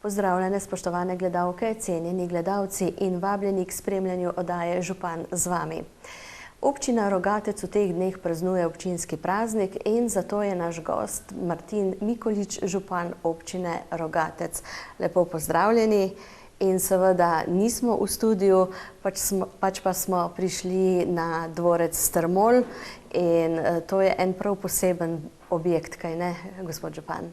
Pozdravljene, spoštovane gledalke, cenjeni gledalci in vabljeni k spremljanju oddaje Župan z vami. Občina Rogatec v teh dneh praznuje občinski praznik in zato je naš gost Martin Mikolič, župan občine Rogatec. Lepo pozdravljeni in seveda nismo v studiu, pač pa smo prišli na dvorec Strmol in to je en prav poseben objekt, kaj ne, gospod župan?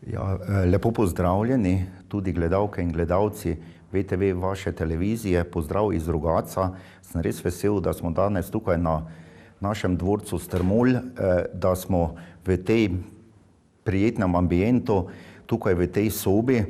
Ja, lepo pozdravljeni tudi gledalke in gledalci VTV vaše televizije. Pozdrav iz Rogatca. Sem res vesel, da smo danes tukaj na našem dvorcu Strmol, da smo v tej prijetnem ambientu, tukaj v tej sobi.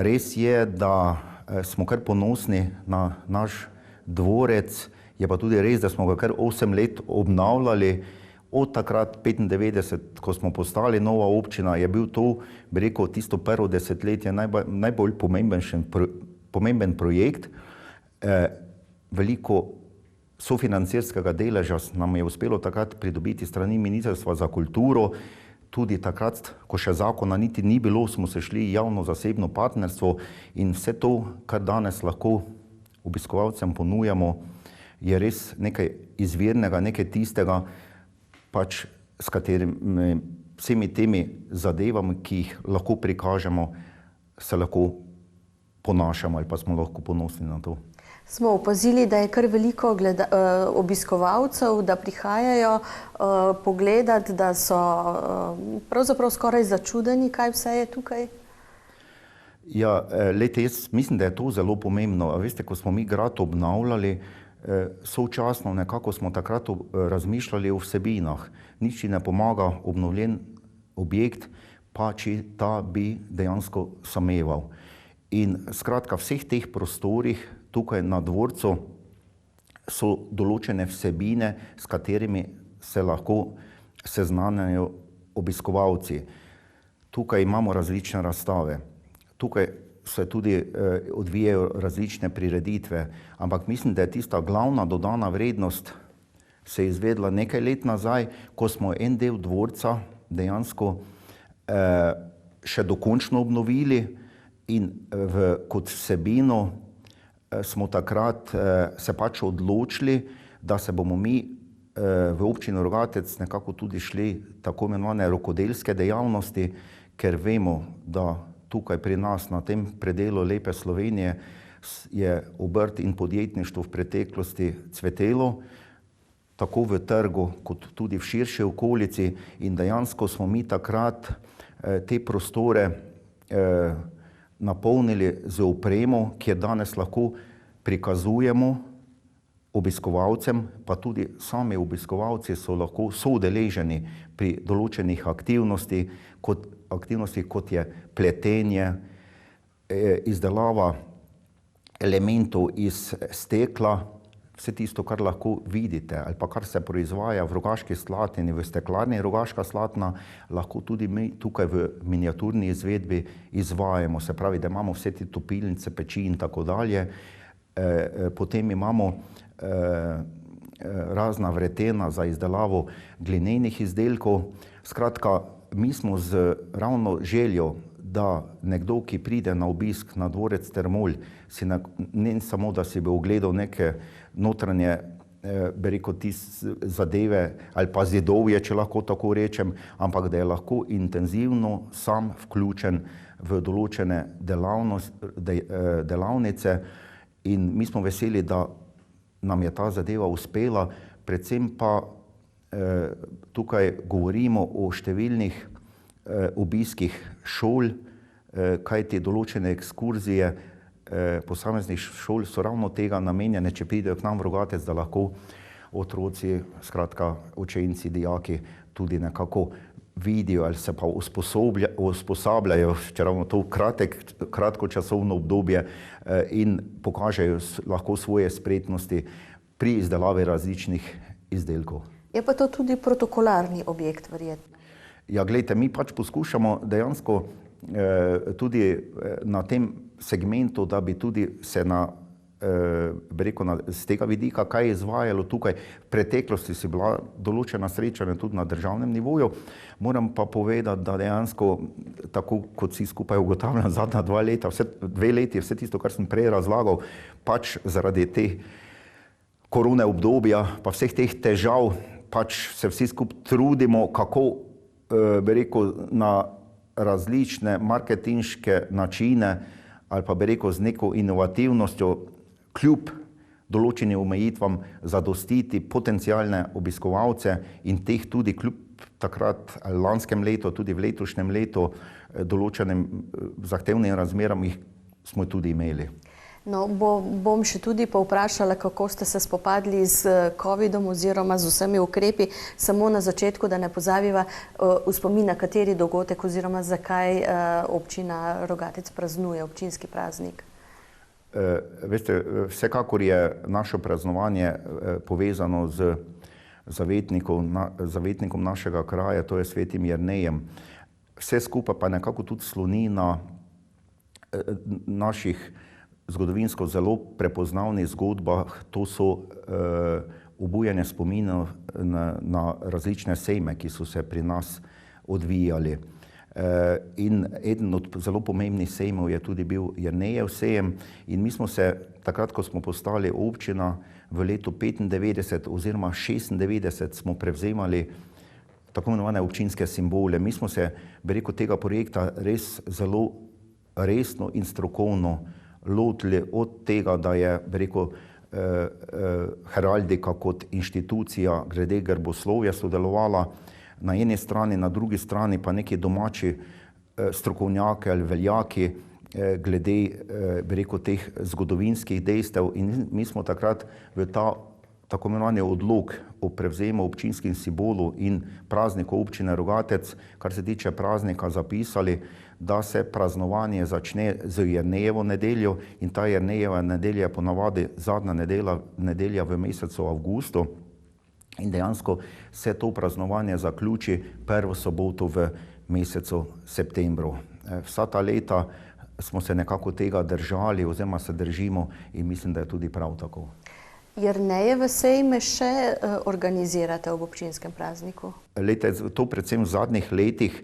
Res je, da smo kar ponosni na naš dvorec. Je pa tudi res, da smo ga kar 8 let obnavljali. Od takrat 95, ko smo postali nova občina, je bil to, bi rekel, tisto prvo desetletje najbolj pomemben projekt. Veliko sofinancirskega deleža nam je uspelo takrat pridobiti strani Ministrstva za kulturo. Tudi takrat, ko še zakona niti ni bilo, smo se šli javno-zasebno partnerstvo in vse to, kar danes lahko obiskovalcem ponujamo, je res nekaj izvirnega, nekaj tistega, pač s katerimi vsemi temi zadevami, ki jih lahko prikažemo, se lahko ponašamo ali pa smo lahko ponosni na to. Smo opazili, da je kar veliko obiskovalcev, da prihajajo pogledati, da so pravzaprav skoraj začudeni, kaj vse je tukaj. Ja, glejte, jaz mislim, da je to zelo pomembno. Veste, ko smo mi grad obnavljali, sočasno nekako smo takrat razmišljali o vsebinah. Nič ne pomaga obnovljen objekt, pa če ta bi dejansko sameval. In skratka, v vseh teh prostorih tukaj na dvorcu so določene vsebine, s katerimi se lahko seznanjajo obiskovalci. Tukaj imamo različne razstave. Tukaj se tudi odvijajo različne prireditve, ampak mislim, da je tista glavna dodana vrednost se izvedla nekaj let nazaj, ko smo en del dvorca dejansko še dokončno obnovili in kot vsebino smo takrat se pač odločili, da se bomo mi v občini Rogatec nekako tudi šli tako imenovane rokodelske dejavnosti, ker vemo, da tukaj pri nas na tem predelu lepe Slovenije je obrt in podjetništvo v preteklosti cvetelo, tako v trgu kot tudi v širši okolici in dejansko smo mi takrat te prostore napolnili z opremo, kjer danes lahko prikazujemo obiskovalcem, pa tudi sami obiskovalci so lahko soudeleženi pri določenih aktivnostih, kot je pletenje, izdelava elementov iz stekla, vse tisto, kar lahko vidite ali pa kar se proizvaja v Rogaški Slatini, v steklarni Rogaška Slatina, lahko tudi mi tukaj v miniaturni izvedbi izvajamo. Se pravi, da imamo vse te topilnice, peči in tako dalje. Potem imamo razna vretena za izdelavo glinejnih izdelkov. Skratka, mi smo z ravno željo, da nekdo, ki pride na obisk na dvorec Strmol, ne samo, da si bi ogledal neke notranje, bi rekel, zadeve ali pa zidovje, če lahko tako rečem, ampak da je lahko intenzivno sam vključen v določene delavnice in mi smo veseli, da nam je ta zadeva uspela, predvsem pa tukaj govorimo o številnih obiskih šol, kajti določene ekskurzije posameznih šol so ravno tega namenjene, če pridejo k nam v Rogatec, da lahko otroci, skratka učenci, dijaki tudi nekako vidijo ali se pa usposabljajo, če ravno to kratko časovno obdobje in pokažejo lahko svoje spretnosti pri izdelavi različnih izdelkov. Je pa to tudi protokolarni objekt, verjetno? Ja, glejte, mi pač poskušamo dejansko tudi na tem segmentu, da bi tudi se na z tega vidika, kaj je izvajalo tukaj. V preteklosti si bila določena srečanja tudi na državnem nivoju. Moram pa povedati, da dejansko, tako kot si skupaj ugotavljam zadnja 2 leta, 2 leti, vse tisto, kar sem prej razlagal, pač zaradi te korone obdobja, pa vseh teh težav, pač se vsi skupaj trudimo, kako, na različne marketinške načine ali pa z neko inovativnostjo kljub določenim omejitvam zadostiti potencialne obiskovalce in teh tudi kljub takrat lanskem letu, tudi v letošnjem letu določenim zahtevnim razmeram jih smo tudi imeli. No, bom še tudi povprašala, kako ste se spopadli z COVID-om oziroma z vsemi ukrepi. Samo na začetku, da ne pozabiva, v spomin na kateri dogodek oziroma zakaj občina Rogatec praznuje občinski praznik. Veste, vsekakor je naše praznovanje povezano z zavetnikom našega kraja, to je svetim Jernejem. Vse skupaj pa nekako tudi sloni na naših zgodovinsko zelo prepoznavnih zgodbah, to so obujanje spominov na različne sejme, ki so se pri nas odvijali. In eden od zelo pomembnih sejmov je tudi bil Jernejev sejem in mi smo se, takrat, ko smo postali občina v letu 95 oziroma 96, smo prevzemali tako imenovane občinske simbole. Mi smo se, tega projekta res zelo resno in strokovno lotili od tega, da je, heraldika kot inštitucija glede gerboslovja sodelovala na eni strani, na drugi strani pa neki domači strokovnjaki ali veljaki glede, teh zgodovinskih dejstev in mi smo takrat v ta tako imenovani odlok o prevzemu občinskih simbolov in praznikov občine Rogatec, kar se tiče praznika, zapisali, da se praznovanje začne z Jernejevo nedeljo in ta Jernejeva nedelja je ponavadi zadnja nedelja v mesecu avgustu in dejansko se to praznovanje zaključi prvo soboto v mesecu septembru. Vsa ta leta smo se nekako tega držali oziroma se držimo in mislim, da je tudi prav tako. Jernejeve sejme še organizirate ob občinskem prazniku? Lejte, to predvsem v zadnjih letih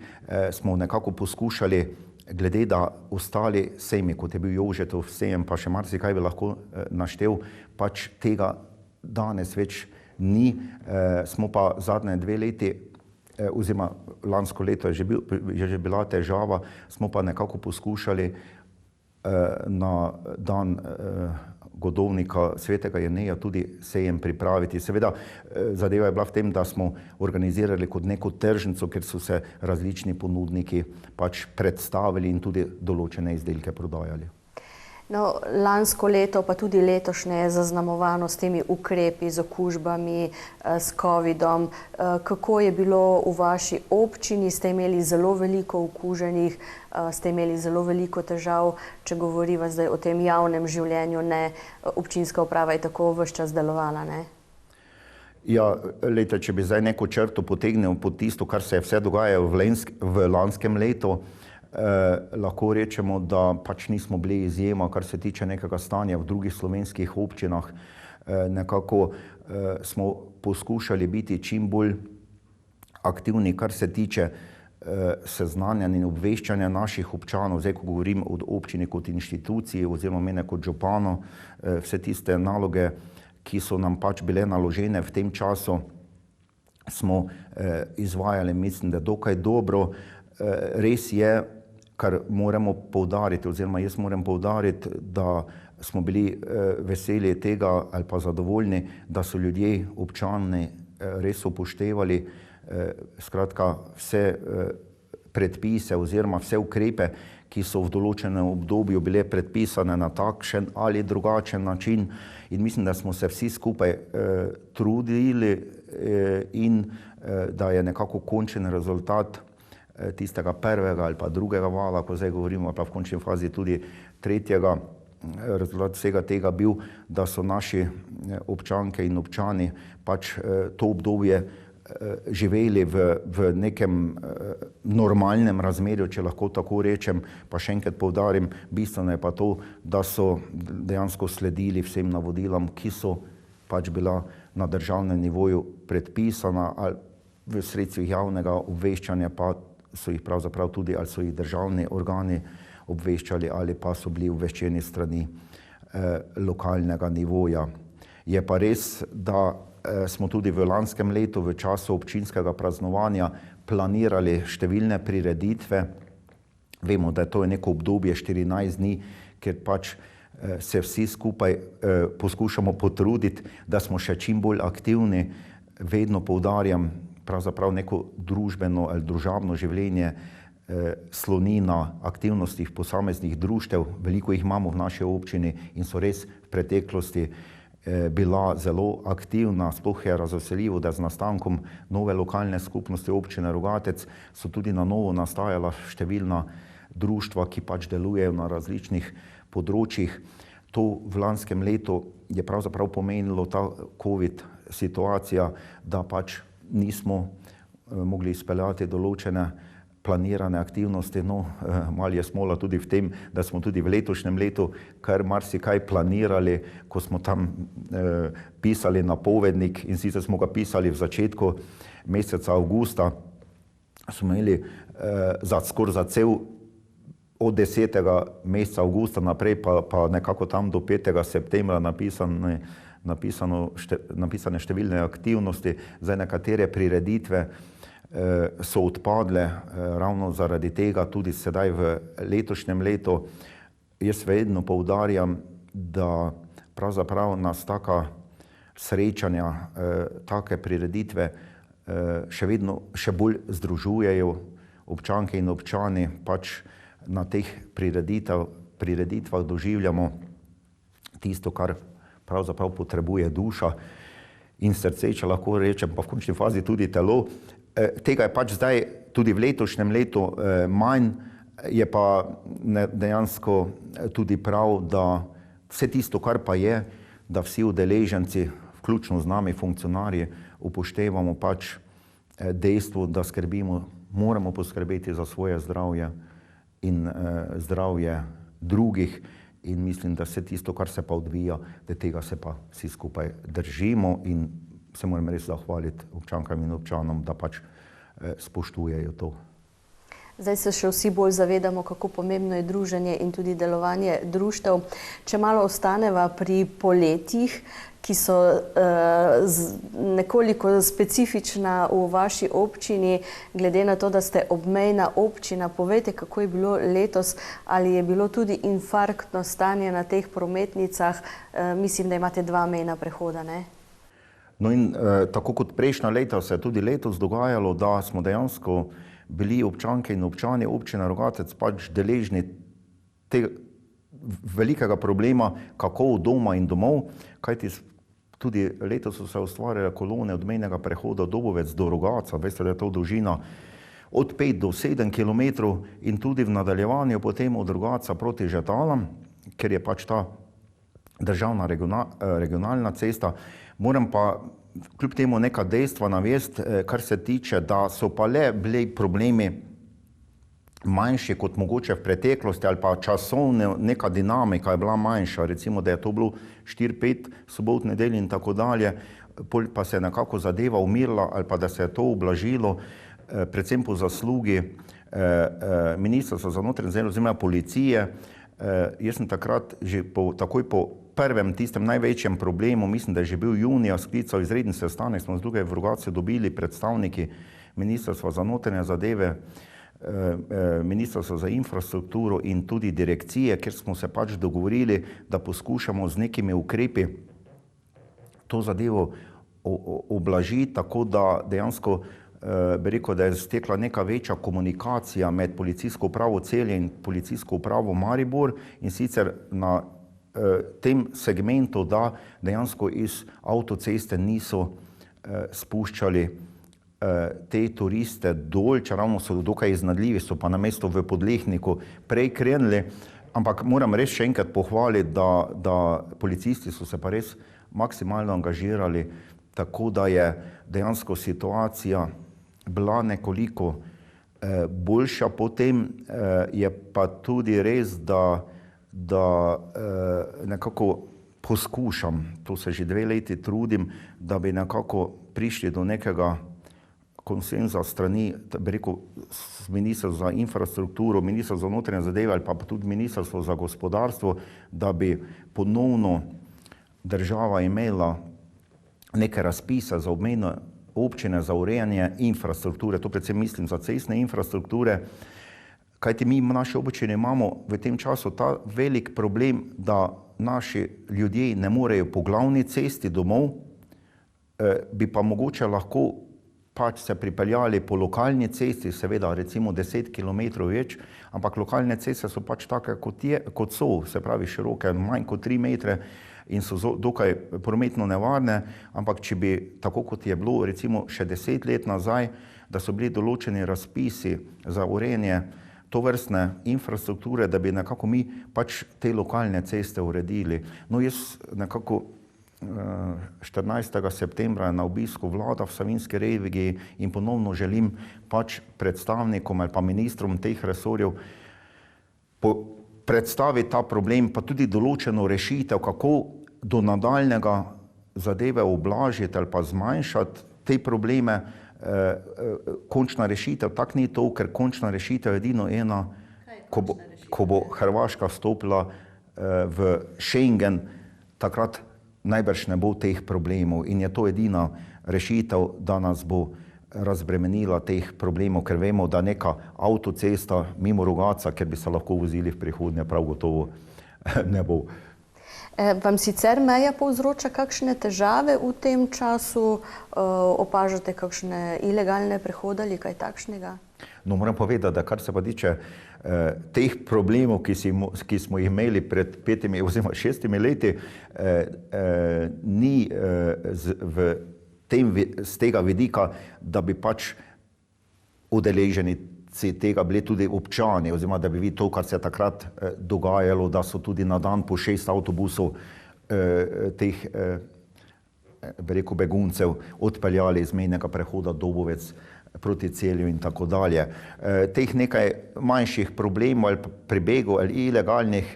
smo nekako poskušali, glede da ostali sejmi, kot je bil Jožetov sejem, pa še marsikaj bi lahko naštel, pač tega danes več ni. Smo pa zadnje 2 leti, oziroma lansko leto je že bila težava, smo pa nekako poskušali na dan godovnika svetega Jerneja tudi sejem pripraviti. Seveda, zadeva je bila v tem, da smo organizirali kot neko tržnico, kjer so se različni ponudniki pač predstavili in tudi določene izdelke prodajali. No, lansko leto pa tudi letošnje je zaznamovano s temi ukrepi, z okužbami, s COVID-om. Kako je bilo v vaši občini? Ste imeli zelo veliko okuženih, ste imeli zelo veliko težav, če govoriva zdaj o tem javnem življenju, ne, občinska uprava je tako ves čas delovala, ne? Ja, lejte, če bi zdaj neko črto potegnil pod tisto, kar se je vse dogajalo v lanskem letu, lahko rečemo, da pač nismo bili izjema, kar se tiče nekega stanja v drugih slovenskih občinah. Nekako smo poskušali biti čim bolj aktivni, kar se tiče seznanjanja in obveščanja naših občanov. Zdaj, ko govorim o občini kot inštituciji oziroma mene kot županu, vse tiste naloge, ki so nam pač bile naložene v tem času, smo izvajali, mislim, da dokaj dobro. Res je, kar moramo poudariti, oziroma jaz moram poudariti, da smo bili veseli tega ali pa zadovoljni, da so ljudje, občani res upoštevali skratka vse predpise oziroma vse ukrepe, ki so v določenem obdobju bile predpisane na takšen ali drugačen način. In mislim, da smo se vsi skupaj trudili in da je nekako končen rezultat tistega prvega ali pa drugega vala, ko zdaj govorimo, pa v končni fazi tudi tretjega, rezultat vsega tega bil, da so naši občanke in občani pač to obdobje živeli v nekem normalnem razmerju, če lahko tako rečem, pa še enkrat poudarim, bistveno je pa to, da so dejansko sledili vsem navodilom, ki so pač bila na državnem nivoju predpisana, ali v sredstvih javnega obveščanja pa so jih pravzaprav tudi, ali so jih državni organi obveščali, ali pa so bili obveščeni strani lokalnega nivoja. Je pa res, da smo tudi v lanskem letu v času občinskega praznovanja planirali številne prireditve. Vemo, da to je neko obdobje 14 dni, ker pač se vsi skupaj poskušamo potruditi, da smo še čim bolj aktivni. Vedno poudarjam, pravzaprav neko družbeno ali družabno življenje sloni na aktivnostih posameznih društev. Veliko jih imamo v naši občini in so res v preteklosti bila zelo aktivna. Sploh je razveseljivo, da z nastankom nove lokalne skupnosti občine Rogatec so tudi na novo nastajala številna društva, ki pač delujejo na različnih področjih. To v lanskem letu je pravzaprav pomenilo ta COVID situacija, da pač nismo mogli izpeljati določene planirane aktivnosti. No, malo je smola tudi v tem, da smo tudi v letošnjem letu kar marsikaj planirali, ko smo tam pisali napovednik, in sicer smo ga pisali v začetku meseca avgusta. Smo imeli skoraj za cel od 10. meseca avgusta naprej, pa nekako tam do 5. septembra napisane številne aktivnosti. Zdaj nekatere prireditve so odpadle ravno zaradi tega, tudi sedaj v letošnjem letu. Jaz vedno poudarjam, da pravzaprav nas taka srečanja, take prireditve še bolj združujejo. Občanke in občani pač na teh prireditvah doživljamo tisto, kar pravzaprav potrebuje duša in srce, če lahko rečem, pa v končni fazi tudi telo. Tega je pač zdaj tudi v letošnjem letu manj, je pa dejansko tudi prav, da vse tisto, kar pa je, da vsi udeleženci, vključno z nami funkcionarji, upoštevamo pač dejstvo, da moramo poskrbeti za svoje zdravje in zdravje drugih, in mislim, da vse tisto, kar se pa odvija, da tega se pa vsi skupaj držimo, in se moram res zahvaliti občankam in občanom, da pač spoštujejo to. Zdaj se še vsi bolj zavedamo, kako pomembno je druženje in tudi delovanje društev. Če malo ostaneva pri poletjih, ki so nekoliko specifična v vaši občini, glede na to, da ste obmejna občina, povejte, kako je bilo letos, ali je bilo tudi infarktno stanje na teh prometnicah. Mislim, da imate 2 mejna prehoda, ne? No in tako kot prejšnja leta se je tudi letos dogajalo, da smo dejansko bili občanke in občani občine Rogatec pač deležni tega velikega problema, kako od doma in domov, kajti tudi letos so se ustvarjale kolone od mejnega prehoda Dobovec do Rogatca. Veste, da je to dolžina od 5 do 7 kilometrov, in tudi v nadaljevanju potem od Rogatca proti Žetalam, ker je pač ta državna regionalna cesta. Moram pa kljub temu neka dejstva navesti, kar se tiče, da so pa le bili problemi manjši kot mogoče v preteklosti, ali pa časovne, neka dinamika je bila manjša, recimo, da je to bilo 4-5 sobot, nedelj in tako dalje, pa se je nekako zadeva umirila, ali pa da se je to ublažilo, predvsem po zaslugi Ministrstva za notranje zadeve oziroma policije. Jaz sem takrat že takoj po prvem tistem največjem problemu, mislim, da je že bil junija, sklical izredni sestanek, smo z v Rogatcu dobili predstavniki Ministrstva za notranje zadeve, Ministrstva za infrastrukturo in tudi direkcije, kjer smo se pač dogovorili, da poskušamo z nekimi ukrepi to zadevo ublažiti, tako da dejansko bi rekel, da je stekla neka večja komunikacija med policijsko upravo Celje in policijsko upravo Maribor, in sicer na tem segmentu, da dejansko iz avtoceste niso spuščali te turiste dol, čeravno so dokaj iznadljivi, so pa namesto v Podlehniku prej krenili. Ampak moram res še enkrat pohvaliti, da policisti so se pa res maksimalno angažirali tako da je dejansko situacija bila nekoliko boljša. Potem je pa tudi res, da nekako poskušam, to se že 2 leti trudim, da bi nekako prišli do nekega konsenza strani, bi rekel, Ministrstva za infrastrukturo, Ministrstva za notranje zadeve ali pa tudi Ministrstvo za gospodarstvo, da bi ponovno država imela neke razpise za obmejne občine za urejanje infrastrukture, to predvsem mislim za cestne infrastrukture, kajti mi v naši občini imamo v tem času ta velik problem, da naši ljudje ne morejo po glavni cesti domov, bi pa mogoče lahko pač se pripeljali po lokalni cesti, seveda recimo 10 km več, ampak lokalne ceste so pač take, kot so, se pravi široke, manj kot 3 metre in so dokaj prometno nevarne, ampak če bi, tako kot je bilo recimo še 10 let nazaj, da so bili določeni razpisi za urejanje tovrstne infrastrukture, da bi nekako mi pač te lokalne ceste uredili. No, jaz nekako 14. septembra na obisku vlada v Savinjski regiji in ponovno želim pač predstavnikom ali pa ministrom teh resorjev predstaviti ta problem, pa tudi določeno rešitev, kako do nadaljnjega zadeve ublažiti ali pa zmanjšati te probleme. Končna rešitev tak ni to, ker končna rešitev je edino ena, ko bo Hrvaška vstopila v Schengen, takrat najbrž ne bo teh problemov in je to edina rešitev, da nas bo razbremenila teh problemov, ker vemo, da neka avtocesta mimo Rogatca, ker bi se lahko vozili v prihodnje, prav gotovo ne bo. Vam sicer meja povzroča kakšne težave v tem času? Opažate kakšne ilegalne prehode ali kaj takšnega? No, moram povedati, da kar se pa tiče teh problemov, ki smo jih imeli pred 5 oziroma 6 leti, ni z tega vidika, da bi pač udeleženci tega bili tudi občani, oziroma da bi vi to, kar se je takrat dogajalo, da so tudi na dan po 6 avtobusov teh, bi rekel, beguncev odpeljali iz mejnega prehoda Dobovec proti Celju in tako dalje. Teh nekaj manjših problemov ali prebegov ali ilegalnih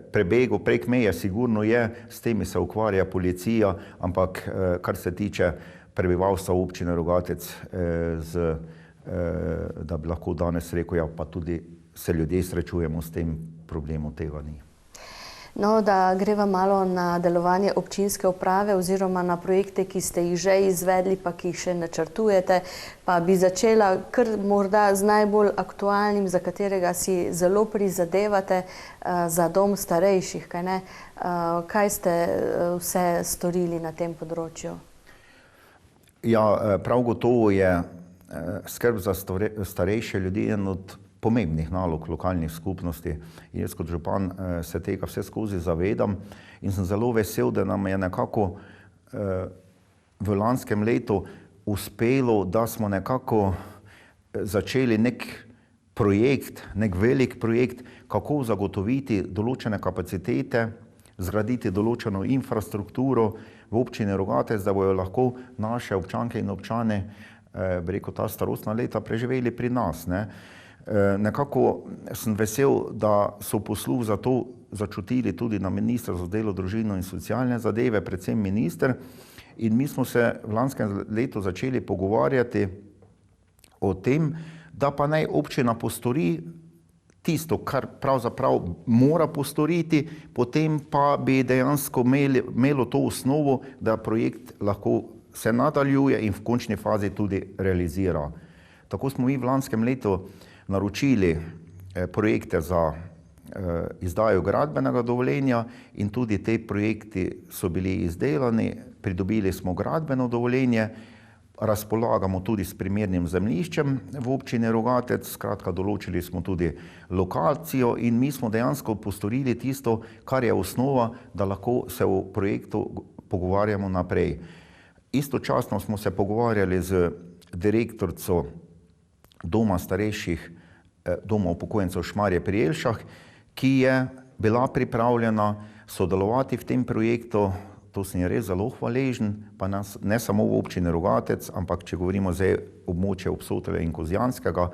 prebegov prek meje sigurno je, s temi se ukvarja policija, ampak kar se tiče prebivalstva občine Rogatec, da bi lahko danes rekel, ja, pa tudi se ljudje srečujemo s tem problemom, tega ni. No, da greva malo na delovanje občinske uprave oziroma na projekte, ki ste jih že izvedli, pa ki jih še načrtujete, pa bi začela kar morda z najbolj aktualnim, za katerega si zelo prizadevate, za dom starejših, kaj ne? Kaj ste vse storili na tem področju? Ja, prav gotovo je skrb za starejše ljudi en od pomembnih nalog lokalnih skupnosti. Jaz kot župan se tega vse skozi zavedam in sem zelo vesel, da nam je nekako v lanskem letu uspelo, da smo nekako začeli nek projekt, nek velik projekt, kako zagotoviti določene kapacitete, zgraditi določeno infrastrukturo v občini Rogatec, da bojo lahko naše občanke in občani, bi rekel, ta starostna leta preživeli pri nas, ne. Nekako sem vesel, da so posluh za to začutili tudi na Ministrstvu za delo, družino in socialne zadeve, predvsem minister. In mi smo se v lanskem letu začeli pogovarjati o tem, da pa naj občina postori tisto, kar pravzaprav mora postoriti, potem pa bi dejansko imelo to osnovo, da projekt lahko se nadaljuje in v končni fazi tudi realizira. Tako smo mi v lanskem letu naročili projekte za izdajo gradbenega dovoljenja in tudi te projekti so bili izdelani, pridobili smo gradbeno dovoljenje, razpolagamo tudi s primernim zemljiščem v občini Rogatec, skratka določili smo tudi lokacijo in mi smo dejansko postorili tisto, kar je osnova, da lahko se o projektu pogovarjamo naprej. Istočasno smo se pogovarjali z direktorico doma starejših, doma upokojencev Šmarje pri Jelšah, ki je bila pripravljena sodelovati v tem projektu. To to sem res zelo hvaležen, pa ne samo v občini Rogatec, ampak če govorimo zdaj območje Obsotelja in Kozjanskega,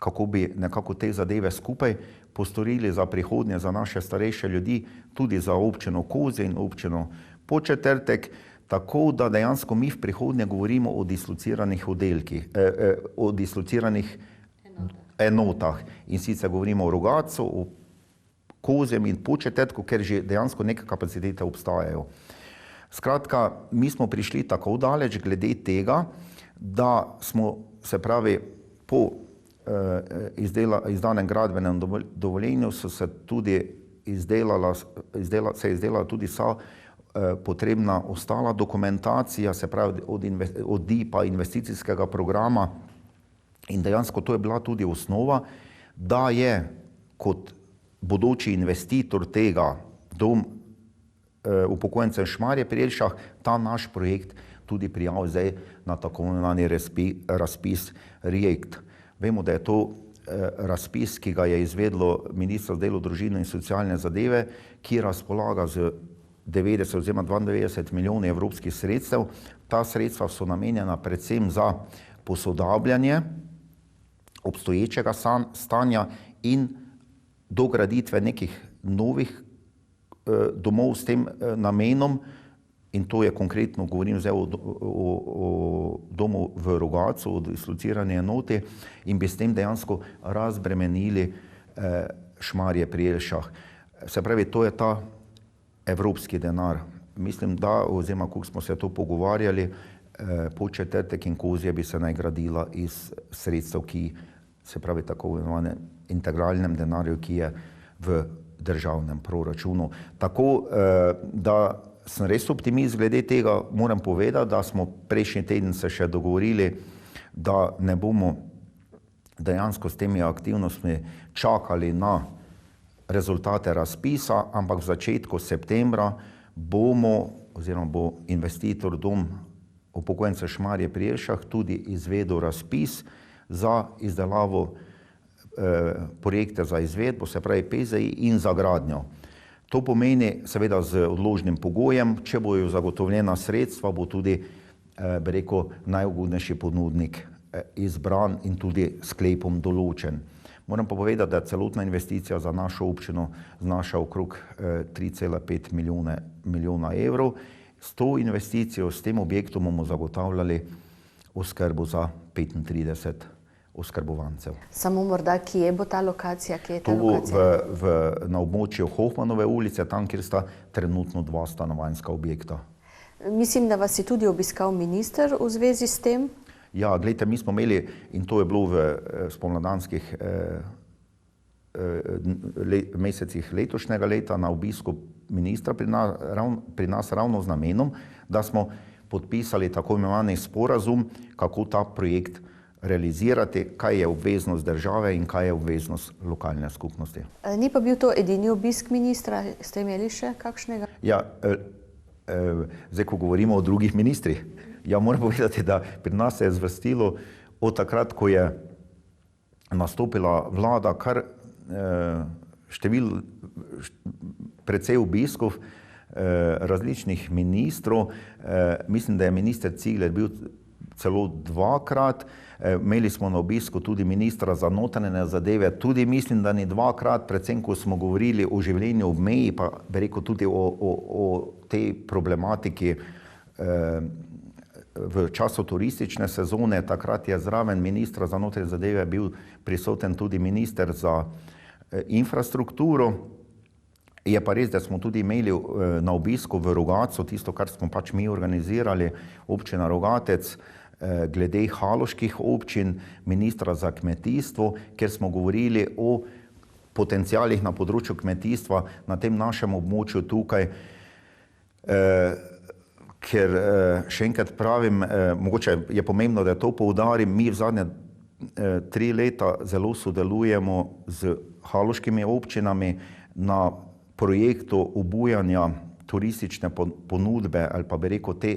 kako bi nekako te zadeve skupaj postorili za prihodnje, za naše starejše ljudi, tudi za občino Kozje in občino Podčetrtek, tako da dejansko mi v prihodnje govorimo o dislociranih oddelkih, o dislociranih enotah. In sicer govorimo o Rogatcu, o Kozjem in Podčetrtku, ker že dejansko neke kapacitete obstajajo. Skratka, mi smo prišli tako daleč glede tega, da smo, se pravi, po izdanem gradbenem dovoljenju so se tudi izdelala tudi vsa potrebna ostala dokumentacija, se pravi od DIP-a, investicijskega programa, in dejansko to je bila tudi osnova, da je kot bodoči investitor tega dom upokojencev Šmarje pri Jelšah ta naš projekt tudi prijavil zdaj na tako imenovani razpis REACT. Vemo, da je to razpis, ki ga je izvedlo Ministrstvo za delo, družino in socialne zadeve, ki razpolaga z 90 oziroma 92 milijoni evropskih sredstev. Ta sredstva so namenjena predvsem za posodabljanje obstoječega stanja in dograditve nekih novih domov s tem namenom, in to je konkretno, govorim zdaj o domu v Rogatcu, o dislocirani enoti, in bi s tem dejansko razbremenili Šmarje pri Jelšah. Se pravi, to je ta evropski denar. Mislim, da, oziroma kako smo se to pogovarjali, Podčetrtek in Kozje bi se naj gradila iz sredstev, ki, se pravi, tako imenovanem integralnem denarju, ki je v državnem proračunu. Tako da sem res optimist glede tega. Moram povedati, da smo prejšnji teden se še dogovorili, da ne bomo dejansko s temi aktivnostmi čakali na rezultate razpisa, ampak v začetku septembra bomo, oziroma bo investitor dom upokojencev Šmarje pri Jelšah tudi izvedel razpis za izdelavo projekte za izvedbo, se pravi PZI, in za gradnjo. To pomeni seveda z odložnim pogojem, če bojo zagotovljena sredstva, bo tudi, bi rekel, najugodnejši ponudnik izbran in tudi sklepom določen. Moram pa povedati, da celotna investicija za našo občino znaša okrog 3,5 milijona evrov. S to investicijo, s tem objektom bomo zagotavljali oskrbo za 35 oskrbovancev. Samo morda, kje bo ta lokacija? Kje je ta to bo lokacija? Na območju Hoffmanove ulice, tam, kjer sta trenutno 2 stanovanjska objekta. Mislim, da vas je tudi obiskal minister v zvezi s tem? Ja, gledajte, mi smo imeli, in to je bilo v spomladanskih mesecih letošnjega leta, na obisku ministra pri nas ravno z namenom, da smo podpisali tako imenovani sporazum, kako ta projekt realizirati, kaj je obveznost države in kaj je obveznost lokalne skupnosti. Ni pa bil to edini obisk ministra, ste imeli še kakšnega? Ja, zdaj, ko govorimo o drugih ministrih, ja, moram povedati, da pri nas se je zvrstilo od takrat, ko je nastopila vlada, kar precej obiskov različnih ministrov. Mislim, da je minister Cigler bil celo 2-krat. Imeli smo na obisku tudi ministra za notranje zadeve, tudi mislim, da ni 2-krat, predvsem ko smo govorili o življenju ob meji, pa bi rekel tudi o tej problematiki v času turistične sezone. Takrat je zraven ministra za notranje zadeve bil prisoten tudi minister za infrastrukturo. Je pa res, da smo tudi imeli na obisku v Rogatcu tisto, kar smo pač mi organizirali, občina Rogatec, glede haloških občin, ministra za kmetijstvo, kjer smo govorili o potencialih na področju kmetijstva na tem našem območju tukaj, ker še enkrat pravim, mogoče je pomembno, da to poudarim, mi v zadnje 3 leta zelo sodelujemo z haloškimi občinami na projektu obujanja turistične ponudbe ali pa bi rekel te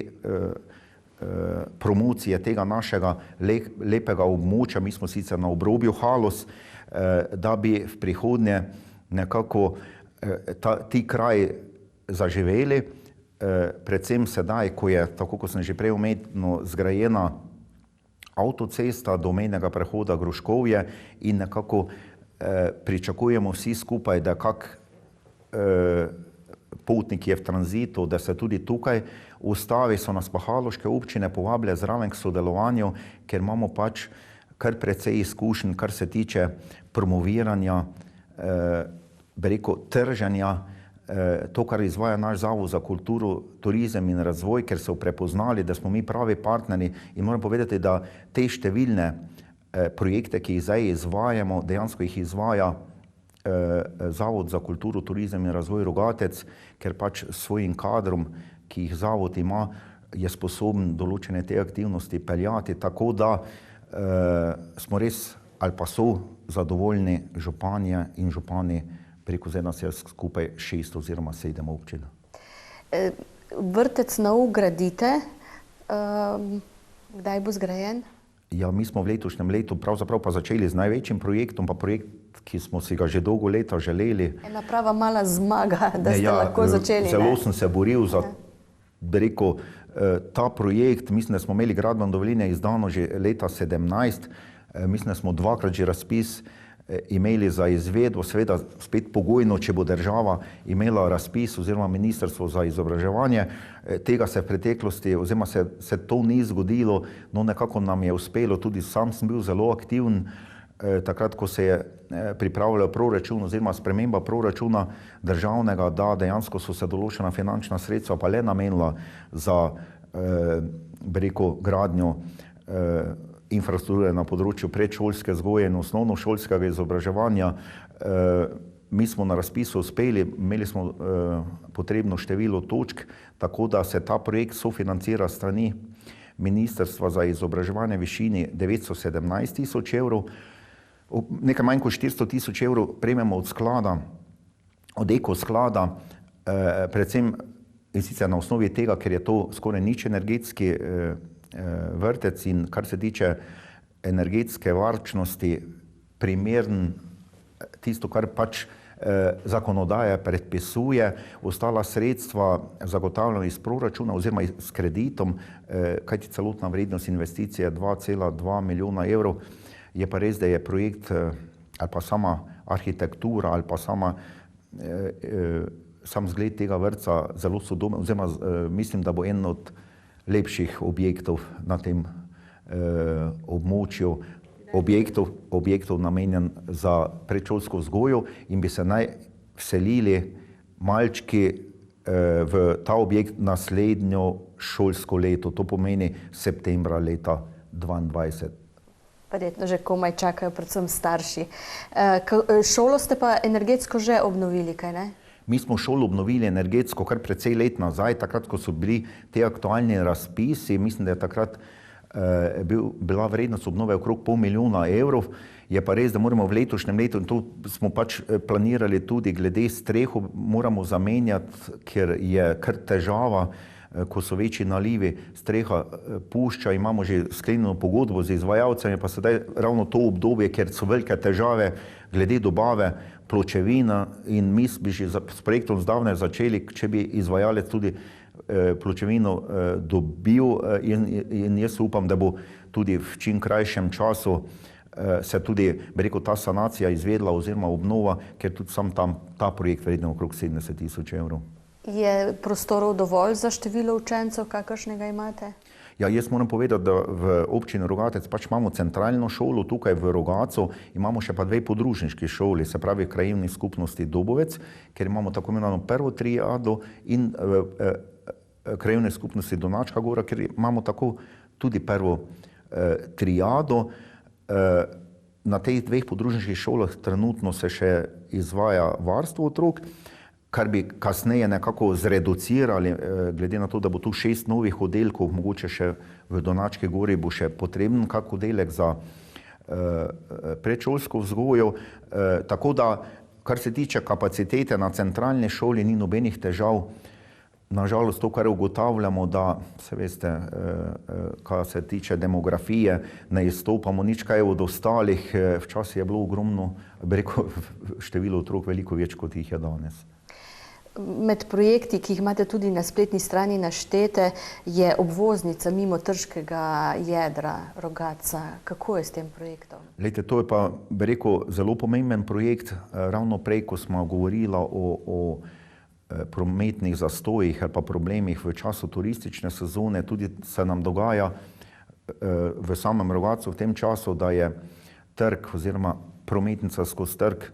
promocije tega našega lepega območja. Mi smo sicer na obrobju Halos, da bi v prihodnje nekako ti kraji zaživeli. predvsem sedaj, ko je, tako kot sem že prej omenil, zgrajena avtocesta do mejnega prehoda Gruškovje in nekako pričakujemo vsi skupaj, da potnik je v tranzitu, da se tudi tukaj ustavi, so nas pa haloške občine povabile zraven k sodelovanju, ker imamo pač kar precej izkušenj, kar se tiče promoviranja, trženja, to, kar izvaja naš Zavod za kulturo, turizem in razvoj, ker so prepoznali, da smo mi pravi partnerji in moram povedati, da te številne projekte, ki jih zdaj izvajamo, dejansko jih izvaja Zavod za kulturo, turizem in razvoj Rogatec, ker pač s svojim kadrom, ki jih zavod ima, je sposoben določene te aktivnosti peljati, tako da smo res ali pa so zadovoljni županje in župani, preko zdaj nas je skupaj 6 oziroma 7 občin. Vrtec nov gradite, kdaj bo zgrajen? Ja, mi smo v letošnjem letu pravzaprav pa začeli z največjim projektom, pa projekt, ki smo si ga že dolgo leta želeli. Ena prava mala zmaga, da ste lahko začeli. Zelo sem se boril za, ta projekt. Mislim, da smo imeli gradbeno dovoljenje izdano že leta 2017. Mislim, da smo 2-krat že razpis imeli za izvedbo, seveda spet pogojno, če bo država imela razpis oziroma ministrstvo za izobraževanje. Tega se v preteklosti, oziroma se to ni zgodilo, no nekako nam je uspelo, tudi sam sem bil zelo aktiven, takrat, ko se je pripravljal proračun oziroma sprememba proračuna državnega, da dejansko so se določena finančna sredstva pa le namenila za gradnjo infrastrukture na področju predšolske vzgoje in osnovnošolskega izobraževanja. Mi smo na razpisu uspeli, imeli smo potrebno število točk, tako da se ta projekt sofinancira strani Ministrstva za izobraževanje v višini 917 tisoč evrov. Nekaj manj kot 400 tisoč evrov prejmemo od sklada, od Eko sklada, predvsem in sicer na osnovi tega, ker je to skoraj nič energetski vrtec in kar se tiče energetske varčnosti, primeren tisto, kar pač zakonodaja predpisuje, ostala sredstva zagotavljamo iz proračuna oziroma s kreditom, kajti celotna vrednost investicije 2,2 milijona evrov. Je pa res, da je projekt ali pa sama arhitektura ali pa sam zgled tega vrtca zelo sodoben, oziroma mislim, da bo en od lepših objektov na tem območju, objektov namenjen za predšolsko vzgojo in bi se naj vselili malčki v ta objekt naslednjo šolsko leto, to pomeni septembra leta 2022. Verjetno že komaj čakajo, predvsem starši. Šolo ste pa energetsko že obnovili, kaj ne? Mi smo šolo obnovili energetsko kar precej let nazaj, takrat, ko so bili te aktualni razpisi, mislim, da je takrat bila vrednost obnove okrog 500 000 evrov. Je pa res, da moramo v letošnjem letu, in to smo pač planirali tudi glede streho, moramo zamenjati, ker je kar težava, ko so večji nalivi, streha pušča, imamo že sklenjeno pogodbo z izvajalcem, pa sedaj ravno to obdobje, ker so velike težave glede dobave pločevina in mi bi že s projektom zdavnaj začeli, če bi izvajalec tudi pločevino dobil in jaz upam, da bo tudi v čim krajšem času se tudi, ta sanacija izvedla oziroma obnova, ker tudi sam tam ta projekt vreden okrog 70 tisoč evrov. Je prostorov dovolj za število učencev, kakršnega imate? Ja, jaz moram povedati, da v občini Rogatec pač imamo centralno šolo, tukaj v Rogacu imamo še pa 2 podružniški šoli, se pravi krajevni skupnosti Dobovec, ker imamo tako imenovano prvo triado in krajevne skupnosti Donačka Gora, ker imamo tako tudi prvo triado. Na teh 2 podružniških šolah trenutno se še izvaja varstvo otrok, kar bi kasneje nekako zreducirali, glede na to, da bo tu 6 novih oddelkov, mogoče še v Donački Gori bo še potreben kak oddelek za predšolsko vzgojo. Tako da, kar se tiče kapacitete na centralni šoli, ni nobenih težav. Nažalost, to, kar ugotavljamo, da, se veste, kar se tiče demografije, ne izstopamo nič kaj od ostalih. Včasih je bilo ogromno, število otrok veliko več, kot jih je danes. Med projekti, ki jih imate tudi na spletni strani naštete, je obvoznica mimo trškega jedra Rogatca. Kako je s tem projektom? Glejte, to je pa, bi rekel, zelo pomemben projekt. Ravno prej, ko smo govorili o prometnih zastojih ali pa problemih v času turistične sezone, tudi se nam dogaja v samem Rogatcu v tem času, da je trg oziroma prometnica skozi trg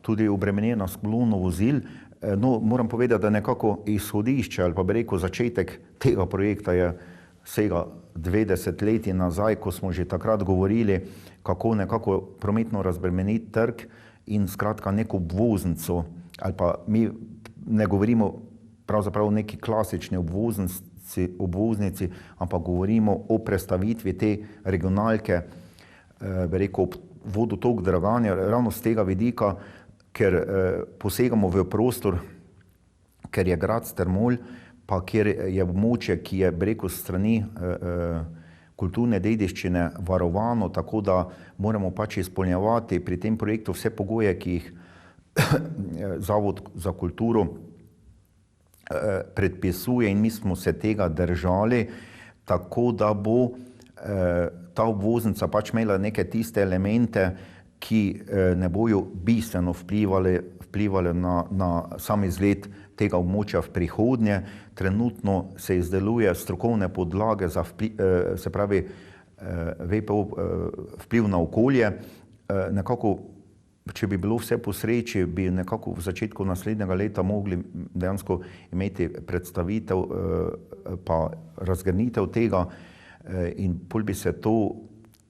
tudi obremenjena s kolono vozil. No, moram povedati, da nekako izhodišče ali pa bi rekel začetek tega projekta je vsega 20 let nazaj, ko smo že takrat govorili, kako nekako prometno razbremeniti trg in skratka neko obvoznico, ali pa mi ne govorimo pravzaprav o neki klasični obvoznici, ampak govorimo o prestavitvi te regionalke, bi rekel, vodotok Draganja, ravno z tega vidika, ker posegamo v prostor, ker je grad Strmol, pa kjer je območje, ki je, bi rekel, strani kulturne dediščine varovano, tako da moramo pač izpolnjevati pri tem projektu vse pogoje, ki jih Zavod za kulturo predpisuje in mi smo se tega držali, tako da bo ta obvoznica pač imela neke tiste elemente, ki ne bojo bistveno vplivali na sam izgled tega območja v prihodnje. Trenutno se izdeluje strokovne podlage za se pravi VPO vpliv na okolje. Nekako, če bi bilo vse po sreči, bi nekako v začetku naslednjega leta mogli dejansko imeti predstavitev pa razgrnitev tega in pol bi se to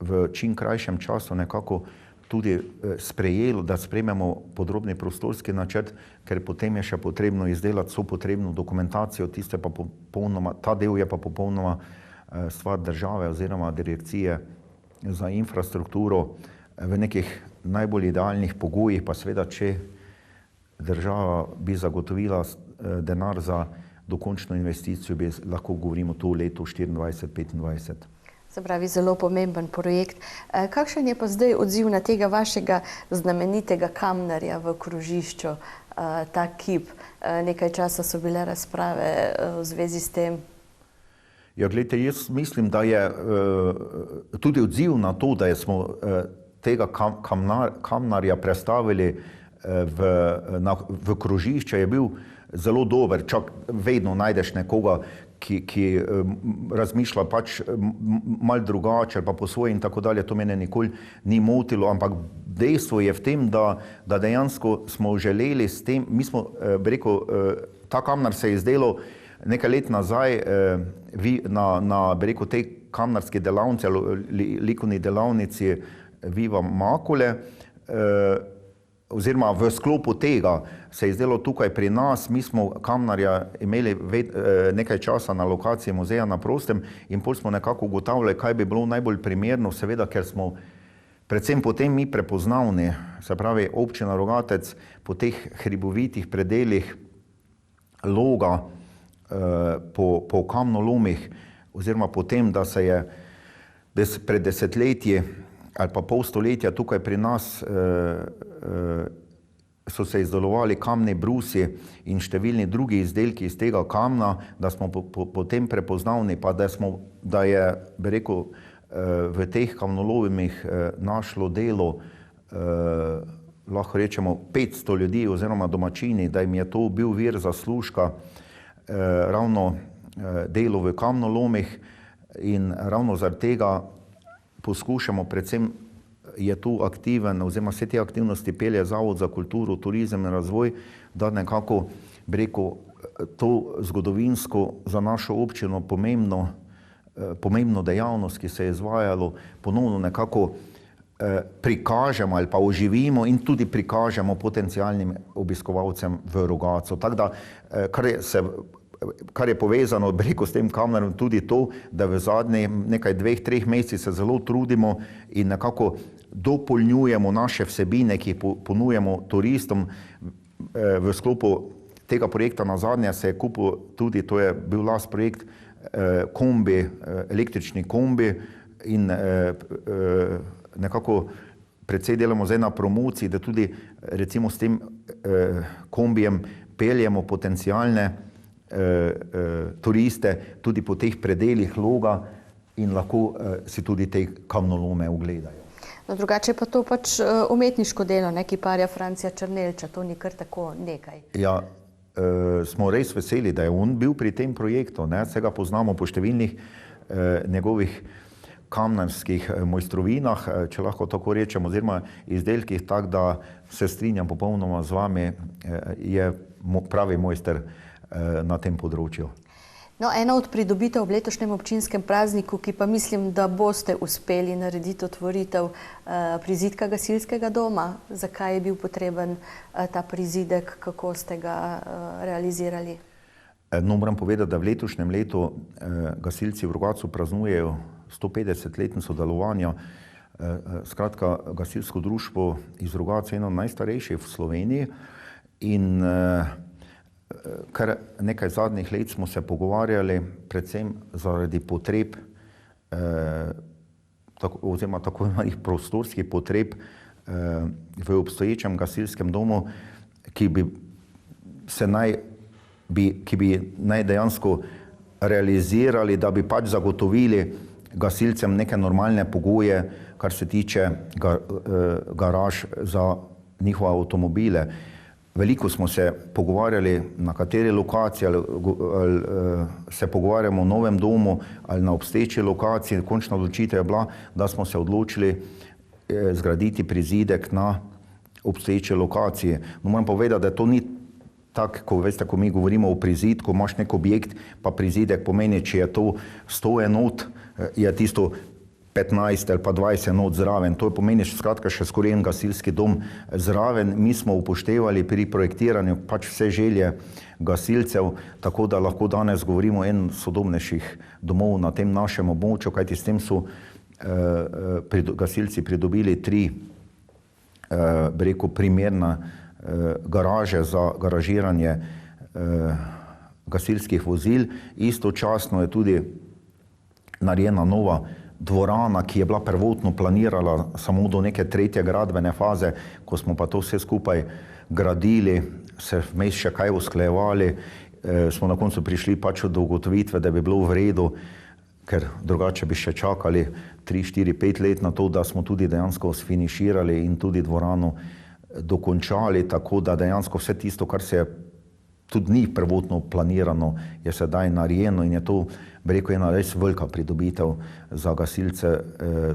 v čim krajšem času nekako tudi sprejelo, da sprejmemo podrobni prostorski načrt, ker potem je še potrebno izdelati vso potrebno dokumentacijo, ta del je pa popolnoma stvar države oziroma direkcije za infrastrukturo v nekih najbolj idealnih pogojih, pa seveda, če država bi zagotovila denar za dokončno investicijo, bi lahko govorimo to v letu 2024-2025. Se pravi, zelo pomemben projekt. Kakšen je pa zdaj odziv na tega vašega znamenitega kamnarja v krožišču, ta kip? Nekaj časa so bile razprave v zvezi s tem. Ja, gledajte, jaz mislim, da je tudi odziv na to, da smo tega kamnarja prestavili v krožišče, je bil zelo dober. Čak vedno najdeš nekoga, ki razmišlja pač malo drugače ali pa po svoje in tako dalje, to mene nikoli ni motilo, ampak dejstvo je v tem, da dejansko smo želeli s tem, mi smo, bi rekel, ta kamnar se je izdelal nekaj let nazaj na, bi rekel, tej kamnarski delavnici ali likovni delavnici Viva Makule, oziroma v sklopu tega se je zdelo tukaj pri nas, mi smo kamnarja imeli nekaj časa na lokaciji muzeja na prostem in pol smo nekako ugotavljali, kaj bi bilo najbolj primerno, seveda, ker smo predvsem potem mi prepoznavni, se pravi občina Rogatec po teh hribovitih predelih Loga, po kamnolomih oziroma po tem, da se je pred desetletji ali pa pol stoletja tukaj pri nas so se izdelovali kamni brusi in številni drugi izdelki iz tega kamna, da smo potem prepoznavni, pa da je, bi rekel, v teh kamnolomih našlo delo, lahko rečemo 500 ljudi oziroma domačini, da jim je to bil vir zaslužka, ravno delo v kamnolomih in ravno zaradi tega poskušamo, predvsem je tu aktiven, oziroma vse te aktivnosti pelje Zavod za kulturo, turizem in razvoj, da nekako, bi rekel, to zgodovinsko za našo občino pomembno dejavnost, ki se je izvajalo, ponovno nekako prikažemo ali pa oživimo in tudi prikažemo potencialnim obiskovalcem v Rogatcu. Tako da, kar je povezano, bi rekel, s tem kamnarjem tudi to, da v zadnjih nekaj 2-3 mesecih se zelo trudimo in nekako dopolnjujemo naše vsebine, ki jih ponujemo turistom. V sklopu tega projekta nazadnje se je kupil tudi, to je bil last projekt, kombi, električni kombi in nekako predvsej delamo zdaj na promociji, da tudi recimo s tem kombijem peljemo potencialne turiste tudi po teh predelih Loga in lahko si tudi te kamnolome ogledajo. No, drugače pa to pač umetniško delo, ne, kiparja Francija Černelča, to ni kar tako nekaj. Ja, smo res veseli, da je on bil pri tem projektu, ne, se ga poznamo po številnih njegovih kamnarskih mojstrovinah, če lahko tako rečem, oziroma izdelkih, tako da se strinjam popolnoma z vami, je pravi mojster na tem področju. No, ena od pridobitev v letošnjem občinskem prazniku, ki pa mislim, da boste uspeli narediti otvoritev prizidka gasilskega doma. Zakaj je bil potreben ta prizidek, kako ste ga realizirali? No, moram povedati, da v letošnjem letu gasilci v Rogatcu praznujejo 150-letnico delovanja. Skratka, gasilsko društvo iz Rogatca je eno najstarejših v Sloveniji in kar nekaj zadnjih let smo se pogovarjali, predvsem zaradi potreb, oziroma tako imenih prostorskih potreb v obstoječem gasilskem domu, ki bi naj dejansko realizirali, da bi pač zagotovili gasilcem neke normalne pogoje, kar se tiče garaž za njihove avtomobile. Veliko smo se pogovarjali, na kateri lokaciji, ali se pogovarjamo o novem domu ali na obstoječi lokaciji. Končna odločitev je bila, da smo se odločili zgraditi prizidek na obstoječi lokaciji. No, moram povedati, da to ni tako, ko veste, ko mi govorimo o prizidku, imaš nek objekt, pa prizidek pomeni, če je to 100 enot, je tisto 15 ali pa 20 enot zraven. To pomeni skratka še skoraj en gasilski dom zraven. Mi smo upoštevali pri projektiranju pač vse želje gasilcev, tako da lahko danes govorimo o en sodobnejših domov na tem našem območju, kajti s tem so gasilci pridobili 3, bi rekel, primerna garaže za garažiranje gasilskih vozil. Istočasno je tudi narejena nova dvorana, ki je bila prvotno planirala samo do neke 3. gradbene faze, ko smo pa to vse skupaj gradili, se vmes še kaj usklajevali, smo na koncu prišli pač do ugotovitve, da bi bilo v redu, ker drugače bi še čakali 3, 4, 5 let na to, da smo tudi dejansko sfiniširali in tudi dvorano dokončali, tako da dejansko vse tisto, kar se je tudi ni prvotno planirano, je sedaj narejeno in je to, bi rekel, ena res velika pridobitev za gasilce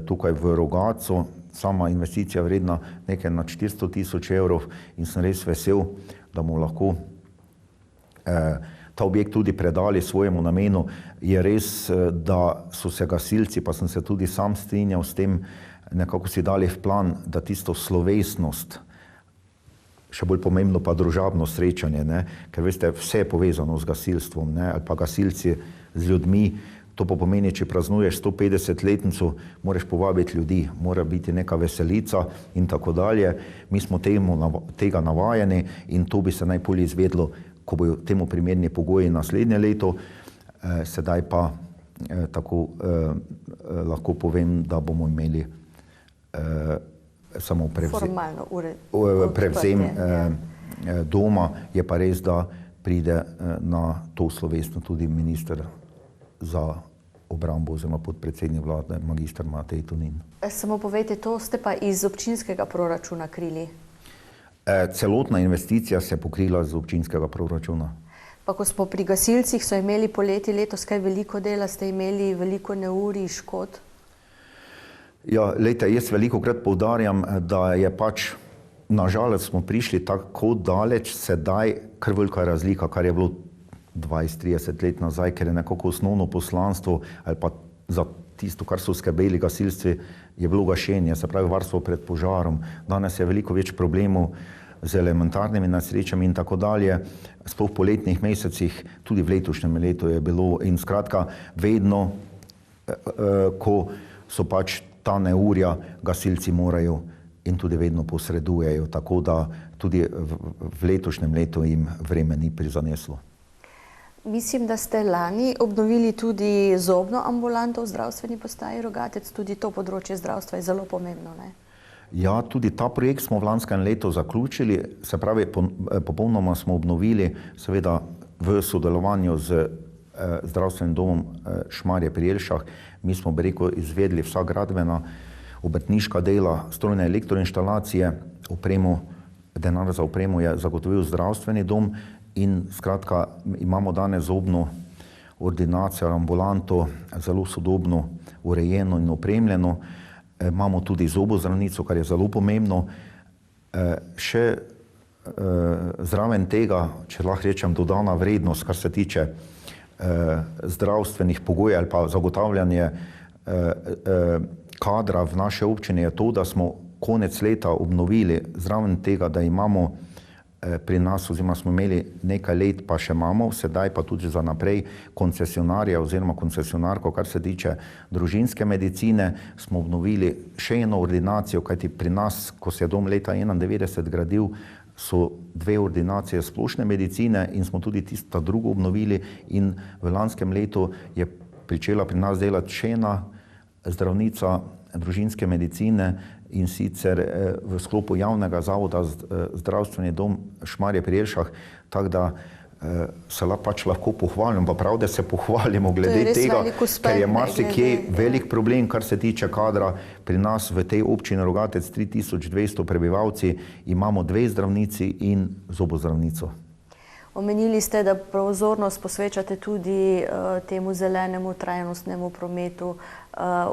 tukaj v Rogatcu. Sama investicija vredna nekaj na 400 000 evrov in sem res vesel, da bomo lahko ta objekt tudi predali svojemu namenu. Je res, da so se gasilci, pa sem se tudi sam strinjal s tem, nekako si dali v plan, da tisto slovesnost, še bolj pomembno pa družabno srečanje, ne? Ker veste, vse je povezano z gasilstvom, ne? Ali pa gasilci z ljudmi. To pa pomeni, če praznuješ 150-letnico, moraš povabiti ljudi, mora biti neka veselica in tako dalje. Mi smo tega navajeni in to bi se najbolje izvedlo, ko bojo temu primerni pogoji naslednje leto. Sedaj pa tako lahko povem, da bomo imeli samo prevzem doma. Je pa res, da pride na to slovesno tudi minister za obrambo oziroma podpredsednik vlade, magister Matej Tonin. Samo povejte, to ste pa iz občinskega proračuna krili? Celotna investicija se je pokrila z občinskega proračuna. Pa ko smo pri gasilcih, so imeli poleti letos kaj veliko dela, ste imeli veliko neurij, škod? Ja, lejte, jaz velikokrat poudarjam, da je pač, nažalost smo prišli tako daleč sedaj, kar velika razlika, kar je bilo 20-30 let nazaj, ker je nekako osnovno poslanstvo ali pa za tisto, kar so skrbeli gasilci, je bilo gašenje, se pravi varstvo pred požarom. Danes je veliko več problemov z elementarnimi nesrečami in tako dalje. Sploh v poletnih mesecih, tudi v letošnjem letu je bilo in skratka vedno, ko so pač ta neurja, gasilci morajo in tudi vedno posredujejo, tako da tudi v letošnjem letu jim vreme ni prizaneslo. Mislim, da ste lani obnovili tudi zobno ambulanto v zdravstveni postaji Rogatec, tudi to področje zdravstva je zelo pomembno, ne? Ja, tudi ta projekt smo v lanskem letu zaključili, se pravi, popolnoma smo obnovili, seveda v sodelovanju z zdravstvenim domom Šmarje pri Jelšah. Mi smo, bi rekel, izvedli vsa gradbena, obrtniška dela, strojne elektroinštalacije, denar za opremo je zagotovil zdravstveni dom in skratka imamo danes zobno ordinacijo, ambulanto, zelo sodobno, urejeno in opremljeno. Imamo tudi zobozdravnico, kar je zelo pomembno. Še zraven tega, če lahko rečem, dodana vrednost, kar se tiče zdravstvenih pogojev ali pa zagotavljanje kadra v naše občine je to, da smo konec leta obnovili zraven tega, da imamo pri nas, oziroma smo imeli nekaj let, pa še imamo, sedaj pa tudi za naprej koncesionarja oziroma koncesionarko, kar se tiče družinske medicine, smo obnovili še eno ordinacijo, kajti pri nas, ko se je dom leta 1991 gradil, so 2 ordinacije splošne medicine in smo tudi tista drugo obnovili in v lanskem letu je pričela pri nas delati še ena zdravnica družinske medicine in sicer v sklopu javnega zavoda zdravstveni dom Šmarje pri Jelšah, tako da se pač lahko pohvalim, pa prav, da se pohvalimo glede tega, ker je marsikje velik problem, kar se tiče kadra. Pri nas v tej občini Rogatec 3200 prebivalci imamo 2 zdravnici in zobozdravnico. Omenili ste, da pozornost posvečate tudi temu zelenemu trajnostnemu prometu,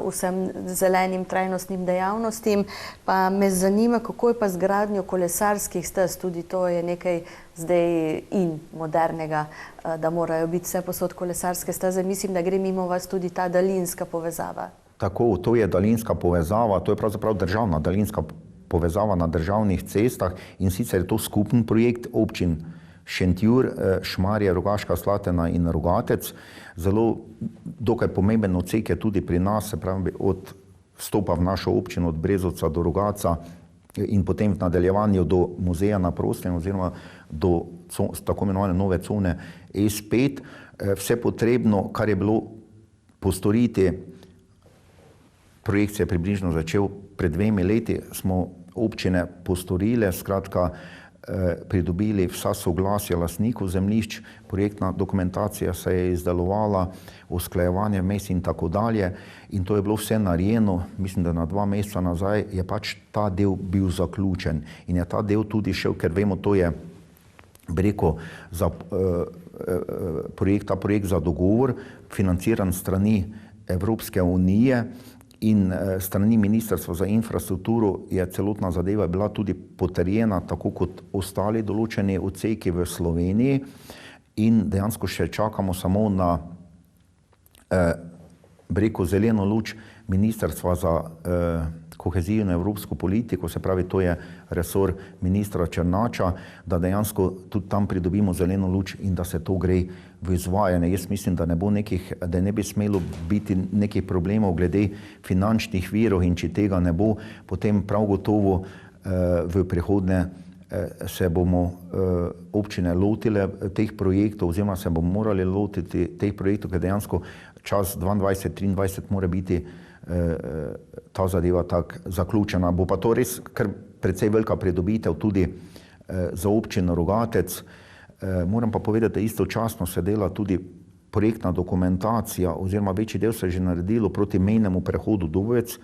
vsem zelenim trajnostnim dejavnostim. Pa me zanima, kako je pa z gradnjo kolesarskih stez, tudi to je nekaj zdaj in modernega, da morajo biti vse posod kolesarske steze. Mislim, da gre mimo vas tudi ta daljinska povezava. Tako, to je daljinska povezava, to je pravzaprav državna daljinska povezava na državnih cestah in sicer je to skupen projekt občin Šentjur, Šmarje, Rogaška Slatina in Rogatec. Zelo dokaj pomemben odsek je tudi pri nas, se pravi od vstopa v našo občino od Brezovca do Rogatca in potem v nadaljevanju do muzeja na prostem oziroma do tako imenovane nove cone S5. Vse potrebno, kar je bilo postoriti, projekt se je približno začel pred 2 leti, smo občine postorile, skratka pridobili vsa soglasja lastnikov zemljišč, projektna dokumentacija se je izdelovala, usklajevanje vmes in tako dalje in to je bilo vse narejeno, mislim, da na 2 meseca nazaj je pač ta del bil zaključen in je ta del tudi šel, ker vemo, to je, bi rekel, projekt za dogovor, financiran strani Evropske unije in strani Ministrstva za infrastrukturo je celotna zadeva bila tudi potrjena, tako kot ostali določeni odseki v Sloveniji in dejansko še čakamo samo na zeleno luč Ministrstva za kohezijo in evropsko politiko, se pravi, to je resor ministra Černača, da dejansko tudi tam pridobimo zeleno luč in da se to gre v izvajanje. Jaz mislim, da ne bi smelo biti nekih problemov glede finančnih virov in če tega ne bo, potem prav gotovo v prihodnje se bomo občine lotile teh projektov oziroma se bomo morali lotiti teh projektov, ker dejansko čas 2022-2023 mora biti ta zadeva tako zaključena. Bo pa to res kar precej velika pridobitev tudi za občino Rogatec. Moram pa povedati, da istočasno se dela tudi projektna dokumentacija oziroma večji del se je že naredilo proti mejnemu prehodu Dubovec.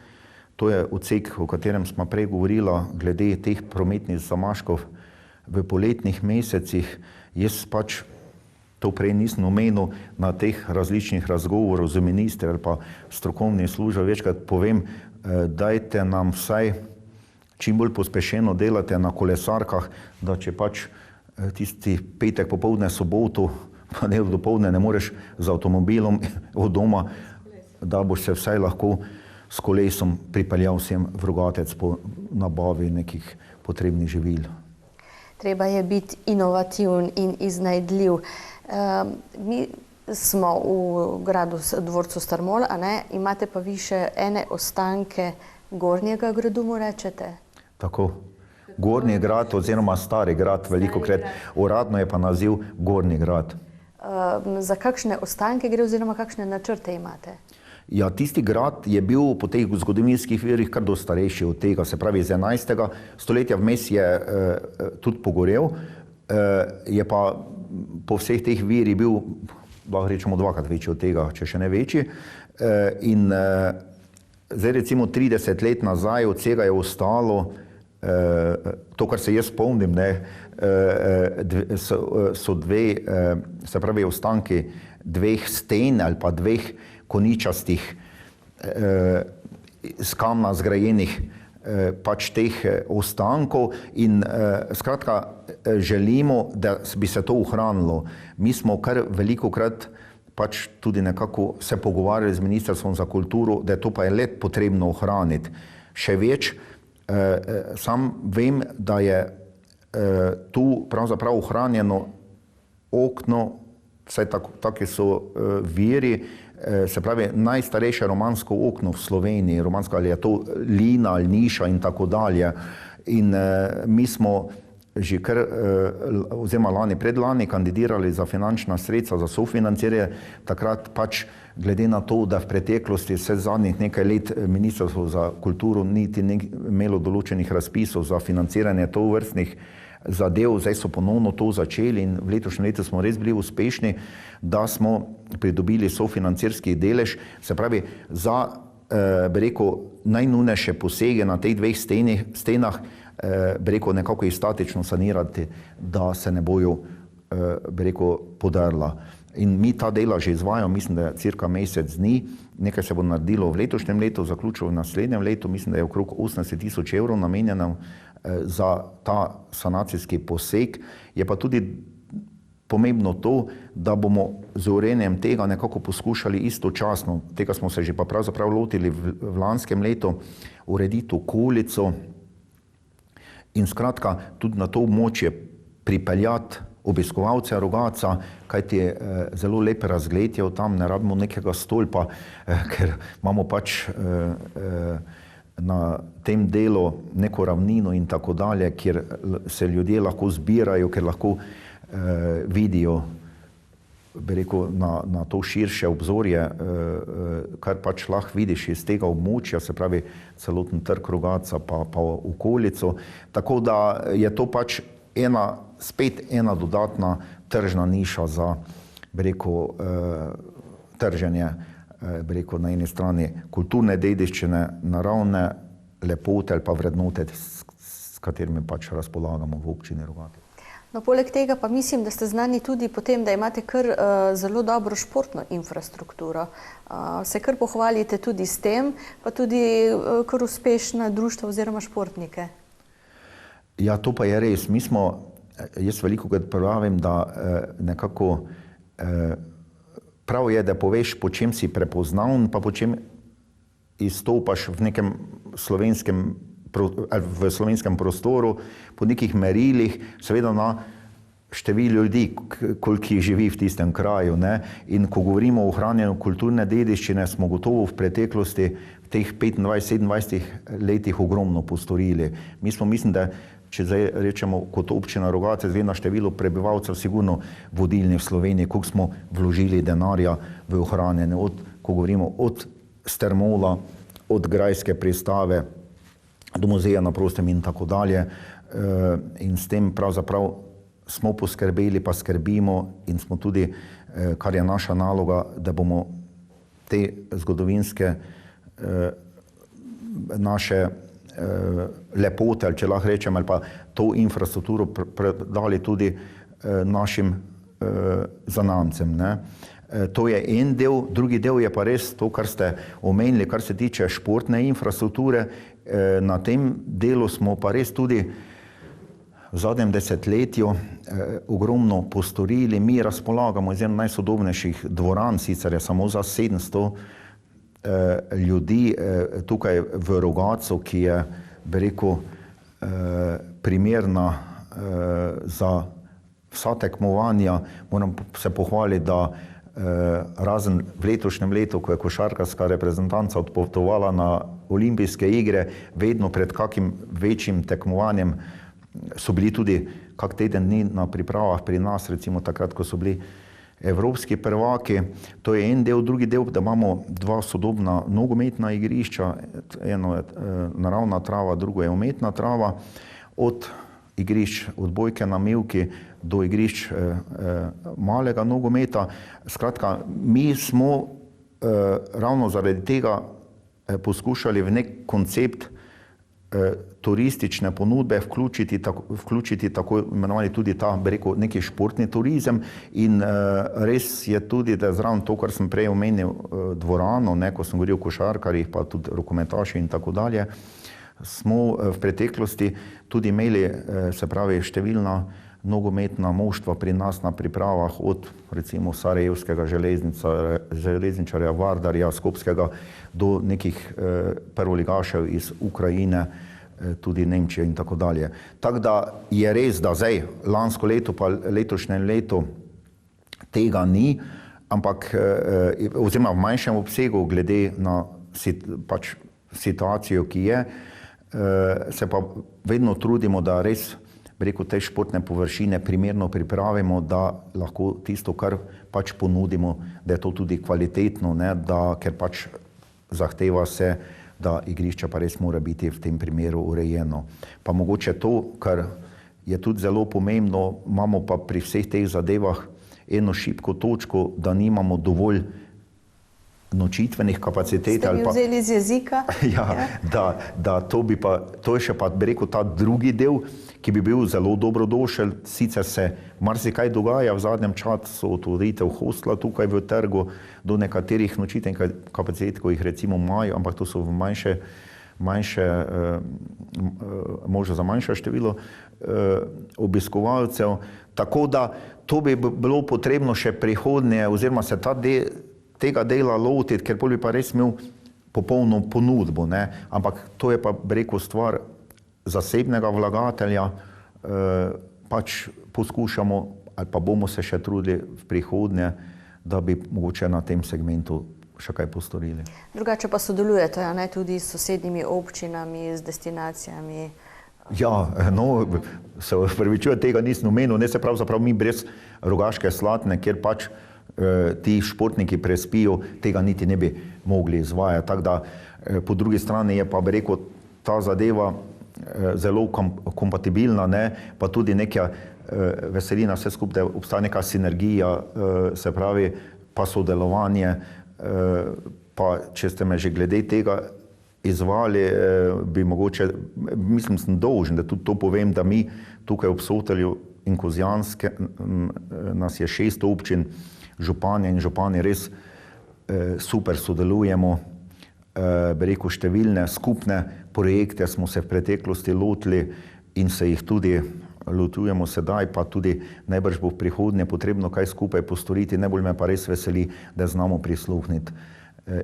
To je odsek, o katerem smo prej govorila, glede teh prometnih zamaškov v poletnih mesecih. Jaz pač to prej nisem omenil na teh različnih razgovorov z ministri ali pa strokovni službi, večkrat povem, dajte nam vsaj čim bolj pospešeno delate na kolesarkah, da če pač tisti petek popoldne, soboto, pa ne dopoldne ne moreš z avtomobilom od doma, da boš se vsaj lahko s kolesom pripeljal sem v Rogatec po nabavi nekih potrebnih živil. Treba je biti inovativen in iznajdljiv. Mi smo v gradu dvorcu Strmol, imate pa vi še ene ostanke Gornjega gradu, mu rečete? Tako. Gornji grad oziroma Stari grad, velikokrat. Uradno je pa naziv Gornji grad. Za kakšne ostanke gre oziroma kakšne načrte imate? Ja, tisti grad je bil po teh zgodovinskih virih kar dosti starejši od tega, se pravi iz 11. stoletja, vmes je tudi pogorel, je pa po vseh teh virih bil, lahko rečemo, dvakrat večji od tega, če še ne večji. In zdaj recimo 30 let nazaj od vsega je ostalo, to, kar se jaz spomnim, so dve, se pravi ostanki dveh sten ali pa dveh koničastih z kamna zgrajenih pač teh ostankov in skratka želimo, da bi se to ohranilo. Mi smo kar velikokrat pač tudi nekako se pogovarjali z Ministrstvom za kulturo, da to pa je le potrebno ohraniti. Še več, sam vem, da je tu pravzaprav ohranjeno okno, vsaj taki so viri, se pravi najstarejše romansko okno v Sloveniji, romansko ali je to lina ali niša in tako dalje. In mi smo že kar, oziroma lani, predlani kandidirali za finančna sredstva, za sofinanciranje, takrat pač glede na to, da v preteklosti vse zadnjih nekaj let Ministrstvo za kulturo niti ni imelo določenih razpisov za financiranje tovrstnih zadev, zdaj so ponovno to začeli in v letošnjem letu smo res bili uspešni, da smo pridobili sofinancirski delež, se pravi za, bi rekel, najnujnejše posege na teh dveh stenah, bi rekel, nekako jih statično sanirati, da se ne bojo, bi rekel, podarla. In mi ta dela že izvajamo, mislim, da je cirka mesec dni, nekaj se bo naredilo v letošnjem letu, zaključilo v naslednjem letu, mislim, da je okrog 80 000 evrov namenjeno za ta sanacijski poseg. Je pa tudi pomembno to, da bomo z urejanjem tega nekako poskušali istočasno, tega smo se že pa pravzaprav lotili v lanskem letu, urediti okolico in skratka tudi na to območje pripeljati obiskovalce Rogatca, kajti zelo lep razgled je tam, ne rabimo nekega stolpa, ker imamo pač na tem delu neko ravnino in tako dalje, kjer se ljudje lahko zbirajo, ker lahko vidijo, bi rekel, na to širše obzorje, kar pač lahko vidiš iz tega območja, se pravi celoten trg Rogatca pa okolico. Tako da je to pač spet ena dodatna tržna niša za, bi rekel, trženje, bi rekel, na eni strani kulturne dediščine, naravne lepote ali pa vrednote, s katerimi pač razpolagamo v občini Rogatec. No, poleg tega pa mislim, da ste znani tudi po tem, da imate kar zelo dobro športno infrastrukturo. Se kar pohvalite tudi s tem, pa tudi kar uspešna društva oziroma športnike. Ja, to pa je res. Mi smo, jaz velikokrat pravim, da nekako prav je, da poveš, po čem si prepoznavn, pa po čem izstopaš v nekem v slovenskem prostoru, po nekih merilih, seveda na število ljudi, koliko jih živi v tistem kraju. In ko govorimo o ohranjanju kulturne dediščine, smo gotovo v preteklosti v teh 25-27 letih ogromno postorili. Mi smo, mislim, da če zdaj rečemo kot občina Rogatec, zdaj na število prebivalcev sigurno vodilni v Sloveniji, koliko smo vložili denarja v ohranjanje, ko govorimo od Strmola, od grajske pristave, do muzeja na prostem in tako dalje. In s tem pravzaprav smo poskrbeli, pa skrbimo in smo tudi, kar je naša naloga, da bomo te zgodovinske naše lepote, ali če lahko rečem, ali pa to infrastrukturo predali tudi našim zanamcem. To je en del, drugi del je pa res to, kar ste omenili, kar se tiče športne infrastrukture. Na tem delu smo pa res tudi v zadnjem desetletju ogromno postorili. Mi razpolagamo z eno najsodobnejših dvoran, sicer je samo za 700 ljudi tukaj v Rogatcu, ki je, bi rekel, primerna za vsa tekmovanja. Moram se pohvaliti, da razen v letošnjem letu, ko je košarkarska reprezentanca odpotovala na olimpijske igre, vedno pred kakim večjim tekmovanjem so bili tudi kak teden dni na pripravah pri nas, recimo takrat, ko so bili evropski prvaki. To je en del, drugi del, da imamo dva sodobna nogometna igrišča, eno je naravna trava, drugo je umetna trava, od igrišč odbojke na mivki do igrišč malega nogometa. Skratka, mi smo ravno zaradi tega poskušali v nek koncept turistične ponudbe vključiti tako imenovani tudi ta, bi rekel, neki športni turizem in res je tudi, da zraven to, kar sem prej omenil, dvorano, ko sem govoril o košarkarjih, pa tudi rokometaši in tako dalje, smo v preteklosti tudi imeli, se pravi, številna nogometna moštva pri nas na pripravah, od recimo sarajevskega železničarja, Vardarja, Skopskega, do nekih prvoligašev iz Ukrajine, tudi Nemčije in tako dalje. Tako da je res, da zdaj lansko leto pa letošnje leto tega ni, ampak oziroma v manjšem obsegu glede na pač situacijo, ki je, se pa vedno trudimo, da res preko te športne površine primerno pripravimo, da lahko tisto, kar pač ponudimo, da je to tudi kvalitetno, ker pač zahteva se, da igrišča pa res mora biti v tem primeru urejeno. Pa mogoče to, kar je tudi zelo pomembno, imamo pa pri vseh teh zadevah eno šibko točko, da nimamo dovolj nočitvenih kapacitet. Ste mi vzeli iz jezika? Da to je še pa, bi rekel, ta drugi del, ki bi bil zelo dobrodošel. Sicer se marsikaj dogaja v zadnjem času, otvoritev hostla tukaj v trgu, do nekaterih nočitvenih kapacitet, ko jih recimo imajo, ampak to so v možno za manjše število obiskovalcev. Tako da to bi bilo potrebno še prihodnje, oziroma se tega dela lotiti, ker bi pa res imel popolno ponudbo, ampak to je pa, bi rekel, stvar zasebnega vlagatelja, pač poskušamo ali pa bomo se še trudili v prihodnje, da bi mogoče na tem segmentu še kaj postorili. Drugače pa sodelujete, tudi s sosednjimi občinami, z destinacijami? Ja, se opravičujem, tega nisem omenil, se pravzaprav mi brez Rogaške Slatine, kjer pač ti športniki prespijo, tega niti ne bi mogli izvajati. Tako da po drugi strani je pa, bi rekel, ta zadeva zelo kompatibilna, pa tudi neka veselina vse skupaj, da obstaja neka sinergija, se pravi, pa sodelovanje, pa če ste me že glede tega izvali, bi mogoče, mislim, sem dolžen, da tudi to povem, da mi tukaj v Obsotelju in Kozjanske, nas je 6 občin, županje in župani res super sodelujemo, bi rekel, številne skupne projekte smo se v preteklosti lotili in se jih tudi lotujemo sedaj, pa tudi najbrž bo v prihodnje potrebno kaj skupaj postoriti. Najbolj me pa res veseli, da znamo prisluhniti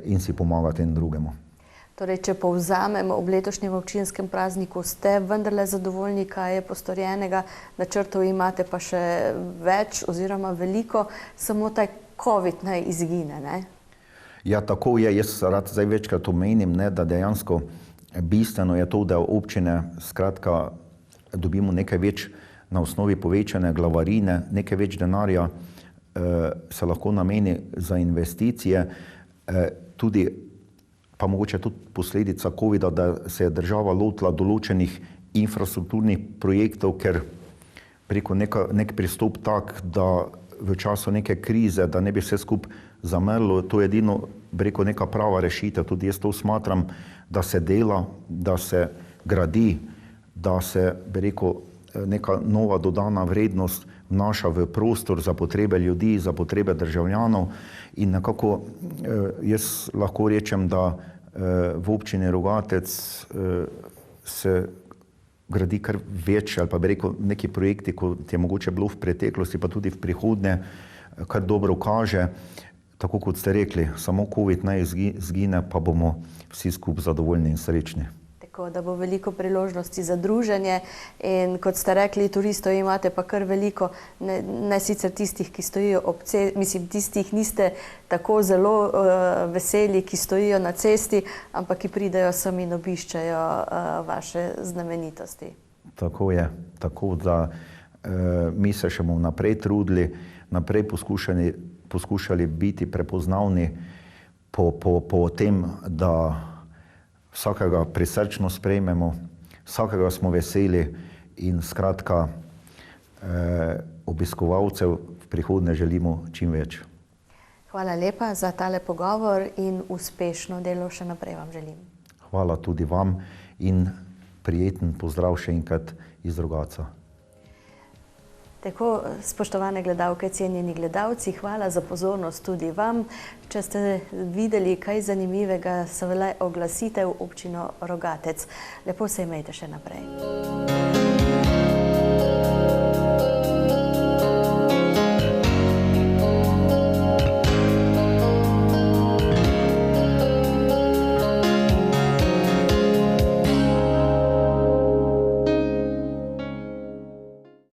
in si pomagati en drugemu. Torej, če povzamemo, ob letošnjem občinskem prazniku ste vendarle zadovoljni, kaj je postorjenega, načrtov imate pa še več oziroma veliko, samo ta COVID naj izgine, Ja, tako je. Jaz rad zdaj večkrat omenim, da dejansko bistveno je to, da občine skratka dobimo nekaj več na osnovi povečane glavarine, nekaj več denarja se lahko nameni za investicije, tudi pa mogoče tudi posledica COVID-a, da se je država lotila določenih infrastrukturnih projektov, ker preko nek pristop tak, da v času neke krize, da ne bi vse skupaj zamrlo, to je edino, bi rekel, neka prava rešitev. Tudi jaz to smatram, da se dela, da se gradi, da se, bi rekel, neka nova dodana vrednost vnaša v prostor za potrebe ljudi, za potrebe državljanov in nekako jaz lahko rečem, da v občini Rogatec se gradi kar več, ali pa bi rekel, neki projekti, kot je mogoče bilo v preteklosti, pa tudi v prihodnje, kar dobro kaže. Tako kot ste rekli, samo COVID naj izgine, pa bomo vsi skupaj zadovoljni in srečni. Tako da bo veliko priložnosti za druženje in kot ste rekli, turistov imate pa kar veliko, ne sicer tistih, ki stojijo ob cesti, mislim, tistih niste tako zelo veseli, ki stojijo na cesti, ampak ki pridejo sem in obiščajo vaše znamenitosti. Tako je, tako da mi se še bomo naprej trudili, naprej poskušali biti prepoznavni po tem, da vsakega prisrčno sprejmemo, vsakega smo veseli in skratka obiskovalcev v prihodnje želimo čim več. Hvala lepa za tale pogovor in uspešno delo še naprej vam želim. Hvala tudi vam in prijeten pozdrav še enkrat iz Rogatca. Tako, spoštovane gledalke, cenjeni gledalci, hvala za pozornost tudi vam. Če ste videli kaj zanimivega, se le oglasite v občino Rogatec. Lepo se imejte še naprej.